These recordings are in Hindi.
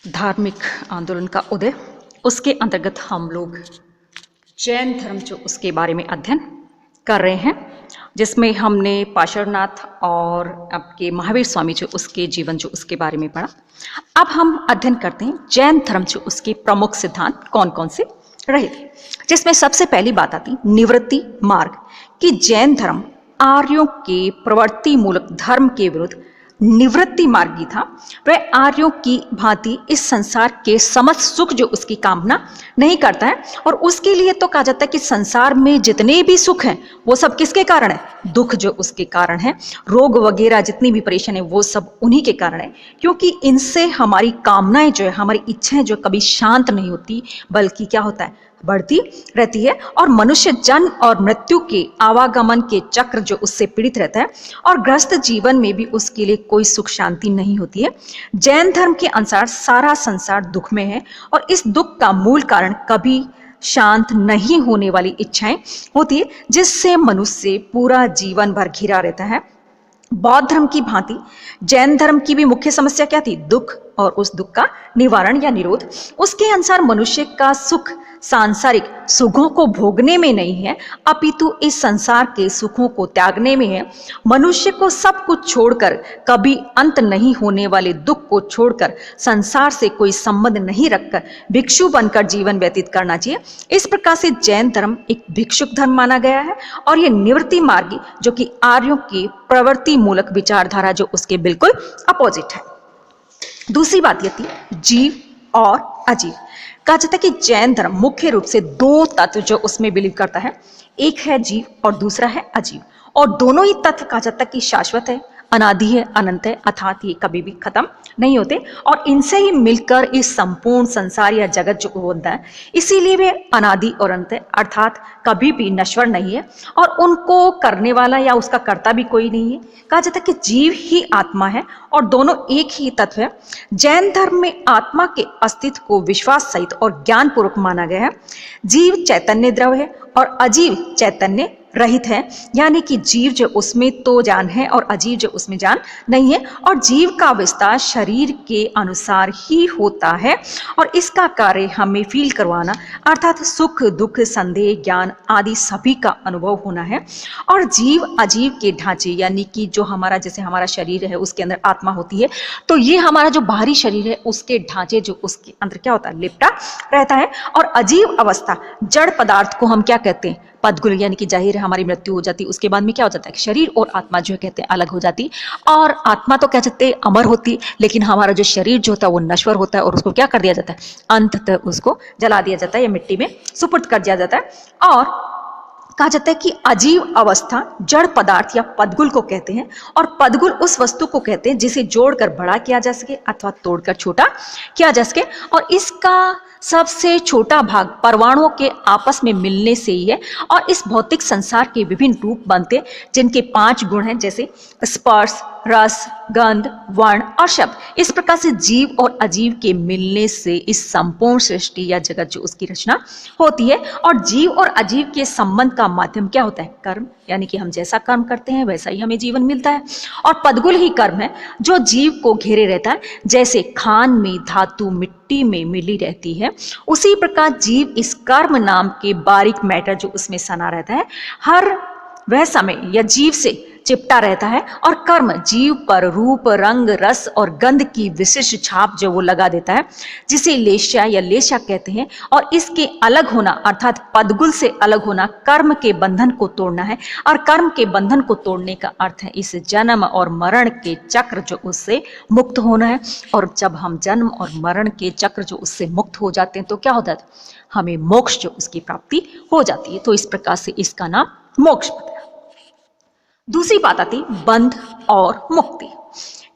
धार्मिक आंदोलन का उदय, उसके अंतर्गत हम लोग जैन धर्म जो उसके बारे में अध्ययन कर रहे हैं, जिसमें हमने पार्श्वनाथ और आपके महावीर स्वामी जो उसके जीवन जो उसके बारे में पढ़ा। अब हम अध्ययन करते हैं जैन धर्म जो उसके प्रमुख सिद्धांत कौन कौन से रहे थे, जिसमें सबसे पहली बात आती निवृत्ति मार्ग कि जैन धर्म आर्यों के प्रवृत्ति मूलक धर्म के विरुद्ध निवृत्ति मार्गी था। वह आर्यों की भांति इस संसार के समस्त सुख जो उसकी कामना नहीं करता है, और उसके लिए तो कहा जाता है कि संसार में जितने भी सुख हैं वो सब किसके कारण है? दुख जो उसके कारण है, रोग वगैरह जितनी भी परेशानी है वो सब उन्हीं के कारण है, क्योंकि इनसे हमारी कामनाएं जो है, हमारी इच्छाएं जो कभी शांत नहीं होती, बल्कि क्या होता है, बढ़ती रहती है। और मनुष्य जन्म और मृत्यु के आवागमन के चक्र जो उससे पीड़ित रहता है, और ग्रस्त जीवन में भी उसके लिए कोई सुख शांति नहीं होती है। जैन धर्म के अनुसार सारा संसार दुख में है, और इस दुख का मूल कारण कभी शांत नहीं होने वाली इच्छाएं होती है, जिससे मनुष्य पूरा जीवन भर घिरा रहता है। बौद्ध धर्म की भांति जैन धर्म की भी मुख्य समस्या क्या थी? दुख, और उस दुख का निवारण या निरोध। उसके अनुसार मनुष्य का सुख सांसारिक सुखों को भोगने में नहीं है, अपितु इस संसार के सुखों को त्यागने में है। मनुष्य को सब कुछ छोड़कर, कभी अंत नहीं होने वाले दुख को छोड़कर, संसार से कोई संबंध नहीं रखकर भिक्षु बनकर जीवन व्यतीत करना चाहिए। इस प्रकार से जैन धर्म एक भिक्षुक धर्म माना गया है, और यह निवृत्ति मार्गी जो कि आर्यों की प्रवृत्ति मूलक विचारधारा जो उसके बिल्कुल अपोजिट है। दूसरी बात यह थी जीव और अजीव। कहा जाता है कि जैन धर्म मुख्य रूप से दो तत्व जो उसमें बिलीव करता है, एक है जीव और दूसरा है अजीव, और दोनों ही तत्व कहा जाता है कि शाश्वत है, अनादि है, अनंत है, अर्थात ये कभी भी खत्म नहीं होते, और इनसे ही मिलकर इस संपूर्ण संसार या जगत जो होता है, इसीलिए वे अनादि और अनंत है, अर्थात कभी भी नश्वर नहीं है, और उनको करने वाला या उसका कर्ता भी कोई नहीं है। कहा जाता है कि जीव ही आत्मा है, और दोनों एक ही तत्व है। जैन धर्म में आत्मा के अस्तित्व को विश्वास सहित और ज्ञान पूर्वक माना गया है। जीव चैतन्य द्रव है और अजीव चैतन्य रहित है, यानी कि जीव जो उसमें तो जान है और अजीव जो उसमें जान नहीं है, और जीव का विस्तार शरीर के अनुसार ही होता है, और इसका कार्य हमें फील करवाना, अर्थात सुख दुख संदेह ज्ञान आदि सभी का अनुभव होना है। और जीव अजीव के ढांचे, यानी कि जो हमारा जैसे हमारा शरीर है उसके अंदर आत्मा होती है, तो ये हमारा जो बाहरी शरीर है उसके ढांचे जो उसके अंदर क्या होता है, लिपटा रहता है। और अजीव अवस्था जड़ पदार्थ को हम क्या कहते हैं? पदगुल, यानी कि जाहिर है हमारी मृत्यु हो जाती, उसके बाद में क्या हो जाता है कि शरीर और आत्मा जो कहते हैं अलग हो जाती, और आत्मा तो क्या कहते हैं अमर होती, लेकिन हमारा जो शरीर जो होता है वो नश्वर होता है, और उसको क्या कर दिया जाता है, अंततः उसको जला दिया जाता है या मिट्टी में सुपुर्द कर दिया जाता है। और कहा जाता है कि अजीव अवस्था जड़ पदार्थ या पदगुल को कहते हैं, और पदगुल उस वस्तु को कहते हैं जिसे जोड़कर बड़ा किया जा सके अथवा तोड़कर छोटा किया जा सके, और इसका सबसे छोटा भाग परमाणुओं के आपस में मिलने से ही है। और इस भौतिक संसार के विभिन्न रूप बनते, जिनके 5 गुण हैं, जैसे स्पर्श रस गंध वर्ण और शब्द। इस प्रकार से जीव और अजीव के मिलने से इस संपूर्ण सृष्टि या जगत जो उसकी रचना होती है। और जीव और अजीव के संबंध का माध्यम क्या होता है? कर्म, यानी कि हम जैसा कर्म करते हैं वैसा ही हमें जीवन मिलता है। और पदगुल ही कर्म है जो जीव को घेरे रहता है, जैसे खान में धातु मिट्टी में मिली रहती है, उसी प्रकार जीव इस कर्म नाम के बारीक मैटर जो उसमें सना रहता है, हर वह समय या जीव से चिपटा रहता है, और कर्म जीव पर रूप रंग रस और गंध की विशिष्ट छाप जो वो लगा देता है, जिसे लेशा या लेशा कहते हैं। और इसके अलग होना अर्थात पदगुल से अलग होना कर्म के बंधन को तोड़ना है, और कर्म के बंधन को तोड़ने का अर्थ है इस जन्म और मरण के चक्र जो उससे मुक्त होना है। और जब हम जन्म और मरण के चक्र जो उससे मुक्त हो जाते हैं तो क्या होता है? हमें मोक्ष जो उसकी प्राप्ति हो जाती है। तो इस प्रकार से इसका नाम मोक्ष पद है। दूसरी बात आती बंध और मुक्ति,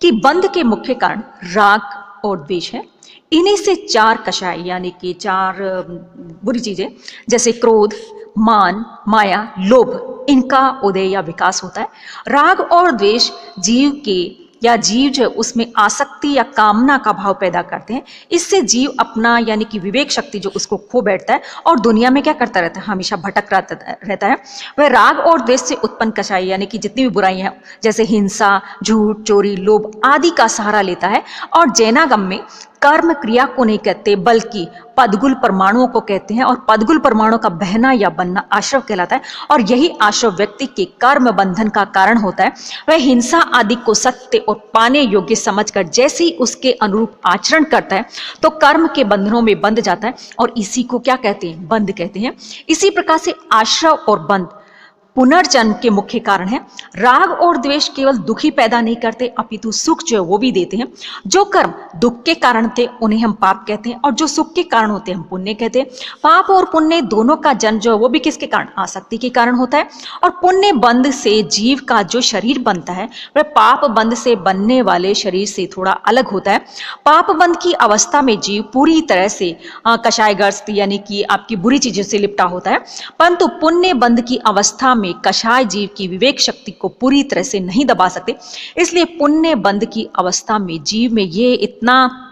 कि बंध के मुख्य कारण राग और द्वेष है। इन्हीं से 4 कषाय, यानी कि 4 बुरी चीजें जैसे क्रोध मान माया लोभ, इनका उदय या विकास होता है। राग और द्वेष जीव के या जीव जो उसमें आसक्ति या कामना का भाव पैदा करते हैं। इससे जीव अपना यानी कि विवेक शक्ति जो उसको खो बैठता है, और दुनिया में क्या करता रहता है? हमेशा भटक रहता है। वह राग और द्वेष से उत्पन्न कषाय, यानी कि जितनी भी बुराइयां हैं जैसे हिंसा झूठ चोरी लोभ आदि का सहारा लेता है। और जैनागम में कर्म क्रिया को नहीं कहते बल्कि पदगुल परमाणुओं को कहते हैं, और पदगुल परमाणु का बहना या बनना आश्रव कहलाता है। और यही आश्रव व्यक्ति के कर्म बंधन का कारण होता है। वह हिंसा आदि को सत्य और पाने योग्य समझकर जैसे ही उसके अनुरूप आचरण करता है तो कर्म के बंधनों में बंध जाता है, और इसी को क्या कहते हैं? बंध कहते हैं। इसी प्रकार से आश्रव और बंध पुनर्जन्म के मुख्य कारण है। राग और द्वेष केवल दुख ही पैदा नहीं करते अपितु सुख जो है वो भी देते हैं। जो कर्म दुख के कारण थे उन्हें हम पाप कहते हैं, और जो सुख के कारण होते हैं हम पुण्य कहते हैं। पाप और पुण्य दोनों का जन्म जो है वो भी किसके कारण? आसक्ति के कारण होता है। और पुण्य बंध से जीव का जो शरीर बनता है वह पाप बंध से बनने वाले शरीर से थोड़ा अलग होता है। पाप बंध की अवस्था में जीव पूरी तरह से कषायग्रस्त यानी कि आपकी बुरी चीजों से लिपटा होता है, परंतु पुण्य बंध की अवस्था में कषाय जीव की विवेक शक्ति को पूरी तरह से नहीं दबा सकते। इसलिए पुण्य बंध की अवस्था में जीव में ये इतना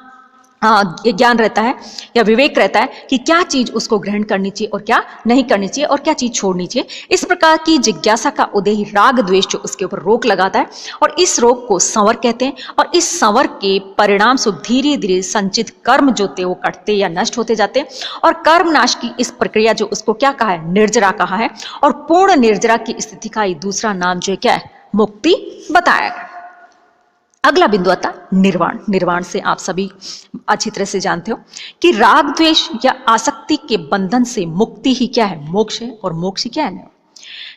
ज्ञान रहता है या विवेक रहता है कि क्या चीज उसको ग्रहण करनी चाहिए और क्या नहीं करनी चाहिए, और क्या चीज छोड़नी चाहिए। इस प्रकार की जिज्ञासा का उदय ही राग द्वेष जो उसके ऊपर रोक लगाता है, और इस रोग को संवर कहते हैं। और इस संवर के परिणाम स्वरूप धीरे धीरे संचित कर्म जो थे वो कटते या नष्ट होते जाते हैं। और कर्म नाश की इस प्रक्रिया जो उसको क्या कहा है? निर्जरा कहा है। और पूर्ण निर्जरा की स्थिति का दूसरा नाम जो है क्या है? मुक्ति बताया गया। अगला बिंदु आता निर्वाण। निर्वाण से आप सभी अच्छी तरह से जानते हो कि राग द्वेष या आसक्ति के बंधन से मुक्ति ही क्या है? मोक्ष है। और मोक्ष ही क्या है?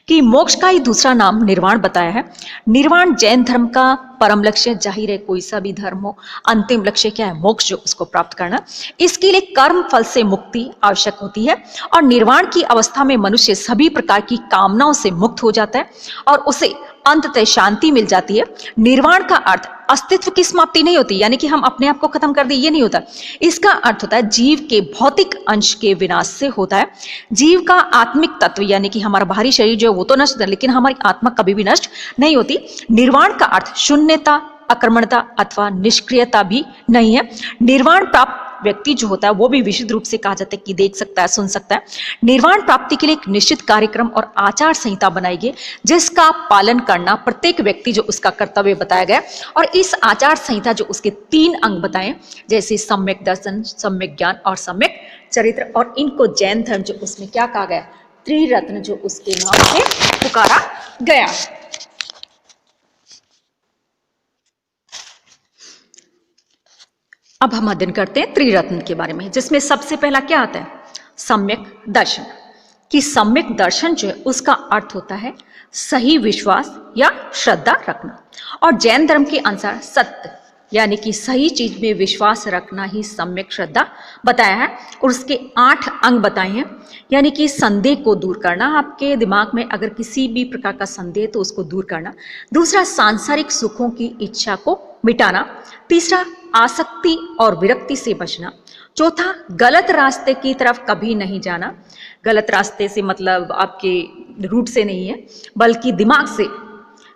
कि मोक्ष का ही दूसरा नाम निर्वाण बताया है। निर्वाण जैन धर्म का परम लक्ष्य, जाहिर है कोई सा भी धर्म हो, अंतिम लक्ष्य क्या है? मोक्ष जो उसको प्राप्त करना। इसके लिए कर्म फल से मुक्ति आवश्यक होती है, और निर्वाण की अवस्था में मनुष्य सभी प्रकार की कामनाओं से मुक्त हो जाता है और उसे अंततः शांति मिल जाती है। निर्वाण का अर्थ अस्तित्व की समाप्ति नहीं होती, यानी कि हम अपने आप को खत्म कर दें, ये नहीं होता। इसका अर्थ होता है जीव के भौतिक अंश के विनाश से होता है। जीव का आत्मिक तत्व यानी कि हमारा बाहरी शरीर जो है वो तो नष्ट होता है, लेकिन हमारी आत्मा कभी भी नष्ट नहीं होती। निर्वाण का अर्थ शून्यता, अकर्मणता अथवा निष्क्रियता भी नहीं है। निर्वाण प्राप्त व्यक्ति जो होता है वो भी विशुद्ध रूप से कहा जाता है कि देख सकता है, सुन सकता है। निर्वाण प्राप्ति के लिए एक निश्चित कार्यक्रम और आचार संहिता बनाई गई, जिसका पालन करना प्रत्येक व्यक्ति जो उसका कर्तव्य बताया गया। और इस आचार संहिता जो उसके 3 अंग बताए, जैसे सम्यक दर्शन, सम्यक ज्ञान और सम्यक चरित्र, और इनको जैन धर्म जो उसमें क्या कहा गया? त्रिरत्न जो उसके नाम से पुकारा गया। अब हम अध्ययन करते हैं त्रिरत्न के बारे में, जिसमें सबसे पहला क्या आता है? सम्यक दर्शन। कि सम्यक दर्शन जो है उसका अर्थ होता है सही विश्वास या श्रद्धा रखना। और जैन धर्म के अनुसार सत्य यानी कि सही चीज में विश्वास रखना ही सम्यक श्रद्धा बताया है। और उसके 8 अंग बताए हैं, यानी कि संदेह को दूर करना, आपके दिमाग में अगर किसी भी प्रकार का संदेह तो उसको दूर करना। दूसरा, सांसारिक सुखों की इच्छा को मिटाना। तीसरा, आसक्ति और विरक्ति से बचना। चौथा, गलत रास्ते की तरफ कभी नहीं जाना। गलत रास्ते से मतलब आपके रूट से नहीं है बल्कि दिमाग से।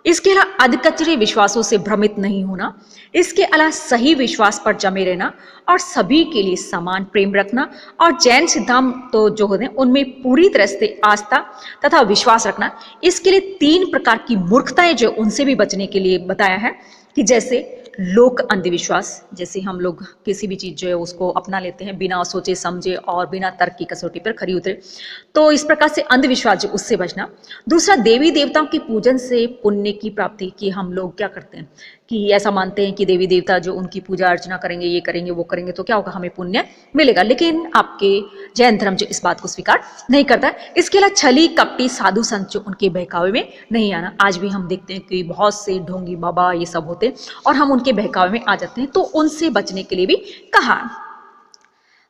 इसके अलावा अधकचरे विश्वासों से भ्रमित नहीं होना। इसके अलावा सही विश्वास पर जमे रहना और सभी के लिए समान प्रेम रखना। और जैन सिद्धांत तो जो होते हैं उनमें पूरी तरह से आस्था तथा विश्वास रखना। इसके लिए 3 प्रकार की मूर्खताएं जो उनसे भी बचने के लिए बताया है, कि जैसे लोक अंधविश्वास, जैसे हम लोग किसी भी चीज जो है उसको अपना लेते हैं बिना सोचे समझे और बिना तर्क की कसौटी पर खरी उतरे, तो इस प्रकार से अंधविश्वास जो उससे बचना। दूसरा, देवी देवताओं की पूजन से पुण्य की प्राप्ति, की हम लोग क्या करते हैं कि ऐसा मानते हैं कि देवी देवता जो उनकी पूजा अर्चना करेंगे, ये करेंगे, वो करेंगे तो क्या होगा? हमें पुण्य मिलेगा। लेकिन आपके जैन धर्म जो इस बात को स्वीकार नहीं करता है। इसके अलावा छली कपटी साधु संत जो उनके बहकावे में नहीं आना। आज भी हम देखते हैं कि बहुत से ढोंगी बाबा ये सब होते हैं और हम उनके बहकावे में आ जाते हैं, तो उनसे बचने के लिए भी कहा।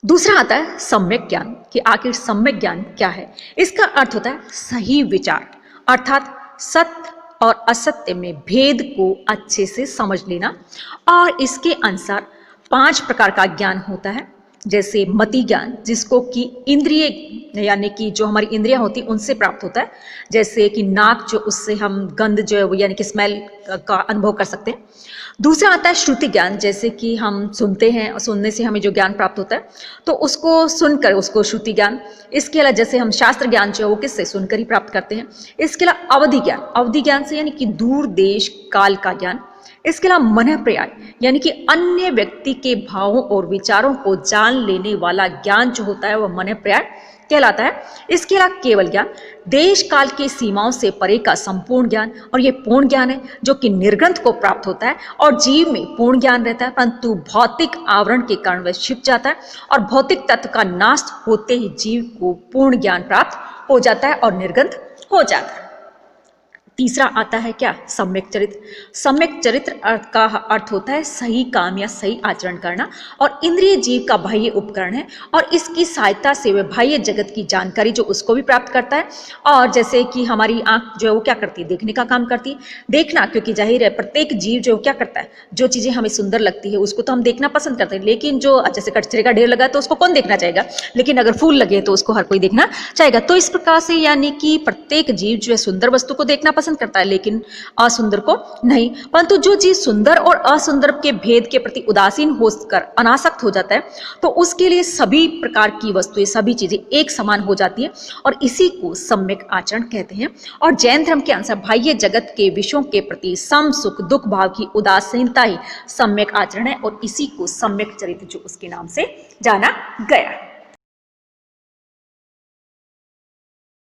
दूसरा आता है सम्यक ज्ञान, कि आखिर सम्यक ज्ञान क्या है? इसका अर्थ होता है सही विचार, अर्थात सत्य और असत्य में भेद को अच्छे से समझ लेना। और इसके अनुसार 5 प्रकार का ज्ञान होता है, जैसे मति ज्ञान, जिसको कि इंद्रिय यानी कि जो हमारी इंद्रियां होती उनसे प्राप्त होता है, जैसे कि नाक जो उससे हम गंध जो है वो यानी कि स्मेल का अनुभव कर सकते हैं। दूसरा आता है श्रुति ज्ञान, जैसे कि हम सुनते हैं और सुनने से हमें जो ज्ञान प्राप्त होता है तो उसको सुनकर उसको श्रुति ज्ञान। इसके अलावा जैसे हम शास्त्र ज्ञान जो है वो किससे? सुनकर ही प्राप्त करते हैं। इसके अलावा अवधि ज्ञान, अवधि ज्ञान से यानी कि दूर देश काल का ज्ञान। इसके अलावा मन पर्याय यानी कि अन्य व्यक्ति के भावों और विचारों को जान लेने वाला ज्ञान जो होता है वह मन पर्याय कहलाता है। इसके अलावा केवल ज्ञान देश काल की सीमाओं से परे का संपूर्ण ज्ञान, और यह पूर्ण ज्ञान है जो कि निर्ग्रंथ को प्राप्त होता है और जीव में पूर्ण ज्ञान रहता है, परंतु भौतिक आवरण के कारण वह छिप जाता है और भौतिक तत्व का नाश होते ही जीव को पूर्ण ज्ञान प्राप्त हो जाता है और निर्ग्रंथ हो जाता है। तीसरा आता है क्या? सम्यक चरित्र। सम्यक चरित्र का अर्थ होता है सही काम या सही आचरण करना, और इंद्रिय जीव का बाह्य उपकरण है और इसकी सहायता से वह बाह्य जगत की जानकारी जो उसको भी प्राप्त करता है। और जैसे कि हमारी आंख जो है वो क्या करती है? देखने का काम करती है। देखना, क्योंकि जाहिर है प्रत्येक जीव जो क्या करता है, जो चीजें हमें सुंदर लगती है उसको तो हम देखना पसंद करते हैं, लेकिन जो जैसे कचरे का ढेर लगा है तो उसको कौन देखना चाहेगा, लेकिन अगर फूल लगे तो उसको हर कोई देखना चाहेगा। तो इस प्रकार से यानी कि प्रत्येक जीव जो है सुंदर वस्तु को देखना पसंद करता है लेकिन असुंदर को नहीं। परंतु जो जीव सुंदर और असुंदर के भेद के प्रति उदासीन होकर अनासक्त हो जाता है तो उसके लिए सभी प्रकार की वस्तुएं, सभी चीजें एक समान हो जाती है, और इसी को सम्यक आचरण कहते हैं। और जैन धर्म के अनुसार बाह्य जगत के विषयों के प्रति सम सुख दुख भाव की उदासीनता ही सम्यक आचरण है, और इसी को सम्यक चरित्र जो उसके नाम से जाना गया।